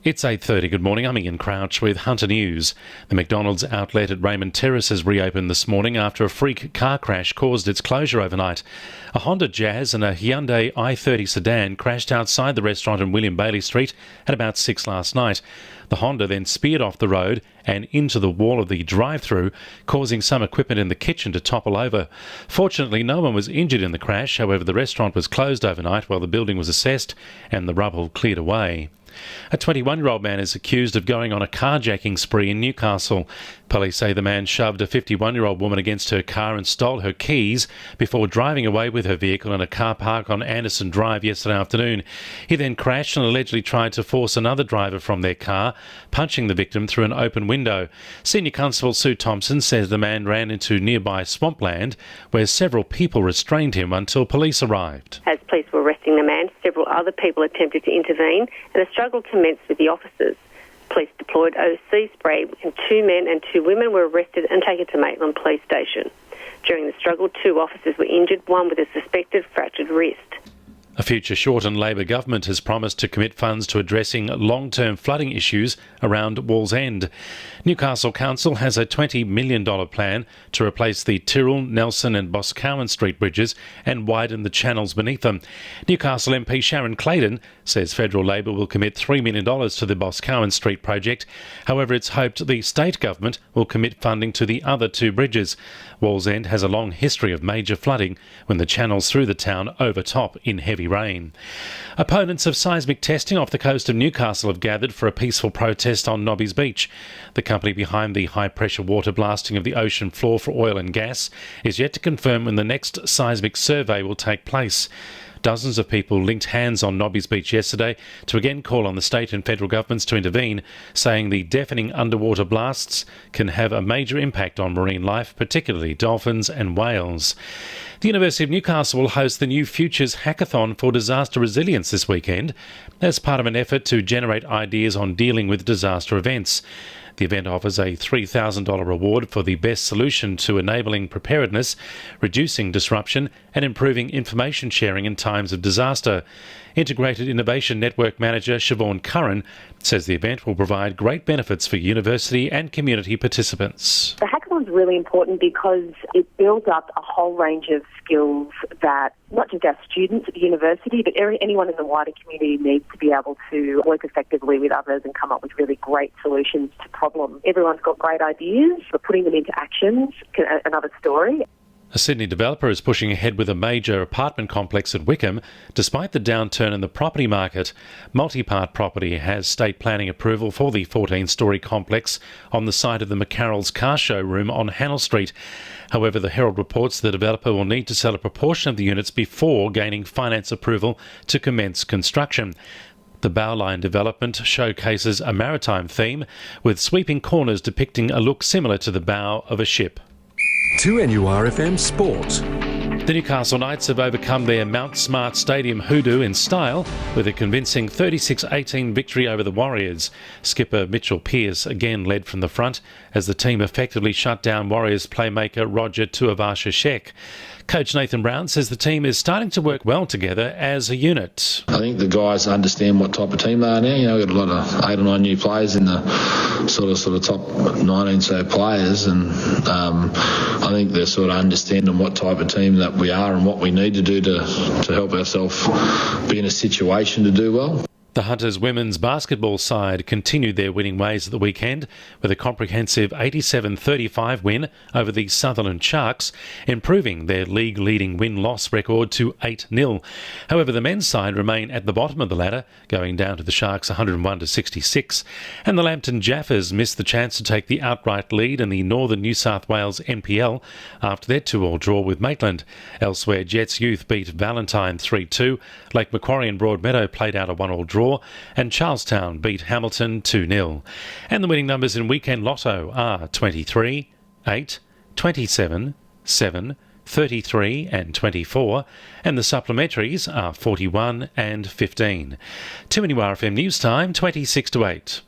It's 8:30. Good morning. I'm Ian Crouch with Hunter News. The McDonald's outlet at Raymond Terrace has reopened this morning after a freak car crash caused its closure overnight. A Honda Jazz and a Hyundai i30 sedan crashed outside the restaurant in William Bailey Street at about 6 last night. The Honda then speared off the road and into the wall of the drive-through, causing some equipment in the kitchen to topple over. Fortunately, no one was injured in the crash. However, the restaurant was closed overnight while the building was assessed and the rubble cleared away. A 21-year-old man is accused of going on a carjacking spree in Newcastle. Police say the man shoved a 51-year-old woman against her car and stole her keys before driving away with her vehicle in a car park on Anderson Drive yesterday afternoon. He then crashed and allegedly tried to force another driver from their car, punching the victim through an open window. Senior Constable Sue Thompson says the man ran into nearby swampland where several people restrained him until police arrived. As police were arresting the man, several other people attempted to intervene and a struggle commenced with the officers. Police deployed OC spray and 2 men and 2 women were arrested and taken to Maitland Police Station. During the struggle, 2 officers were injured, one with a suspected fractured wrist. A future Shorten Labor government has promised to commit funds to addressing long-term flooding issues around Wallsend. Newcastle Council has a $20 million plan to replace the Tyrrell, Nelson and Boscawen Street bridges and widen the channels beneath them. Newcastle MP Sharon Claydon says federal Labor will commit $3 million to the Boscawen Street project. However, it's hoped the state government will commit funding to the other 2 bridges. Wallsend has a long history of major flooding when the channels through the town overtop in heavy rain. Opponents of seismic testing off the coast of Newcastle have gathered for a peaceful protest on Nobby's Beach. The company behind the high-pressure water blasting of the ocean floor for oil and gas is yet to confirm when the next seismic survey will take place. Dozens of people linked hands on Nobby's Beach yesterday to again call on the state and federal governments to intervene, saying the deafening underwater blasts can have a major impact on marine life, particularly dolphins and whales. The University of Newcastle will host the new Futures Hackathon for Disaster Resilience this weekend as part of an effort to generate ideas on dealing with disaster events. The event offers a $3,000 reward for the best solution to enabling preparedness, reducing disruption and improving information sharing in times of disaster. Integrated Innovation Network Manager Siobhan Curran says the event will provide great benefits for university and community participants. The hackathon's really important because it builds up a whole range of skills that not just our students at the university, but anyone in the wider community needs to be able to work effectively with others and come up with really great solutions to problems. Everyone's got great ideas, but putting them into action is another story. A Sydney developer is pushing ahead with a major apartment complex at Wickham, despite the downturn in the property market. Multipart Property has state planning approval for the 14-storey complex on the site of the McCarroll's car showroom on Hannell Street. However, the Herald reports the developer will need to sell a proportion of the units before gaining finance approval to commence construction. The Bowline development showcases a maritime theme, with sweeping corners depicting a look similar to the bow of a ship. 2NURFM Sport. The Newcastle Knights have overcome their Mount Smart Stadium hoodoo in style with a convincing 36-18 victory over the Warriors. Skipper Mitchell Pearce again led from the front as the team effectively shut down Warriors playmaker Roger Tuivasa-Sheck. Coach Nathan Brown says the team is starting to work well together as a unit. I think the guys understand what type of team they are now. We've got a lot of 8 or 9 new players in the sort of top 19 so players, and I think they're sort of understanding what type of team that we are and what we need to do to help ourselves be in a situation to do well. The Hunters women's basketball side continued their winning ways at the weekend with a comprehensive 87-35 win over the Sutherland Sharks, improving their league-leading win-loss record to 8-0. However, the men's side remain at the bottom of the ladder, going down to the Sharks 101-66, and the Lambton Jaffers missed the chance to take the outright lead in the Northern New South Wales NPL after their 2-2 draw with Maitland. Elsewhere, Jets Youth beat Valentine 3-2, Lake Macquarie and Broadmeadow played out a 1-1 draw, and Charlestown beat Hamilton 2-0. And the winning numbers in Weekend Lotto are 23, 8, 27, 7, 33 and 24, and the supplementaries are 41 and 15. 2NURFM News Time, 26 to 8.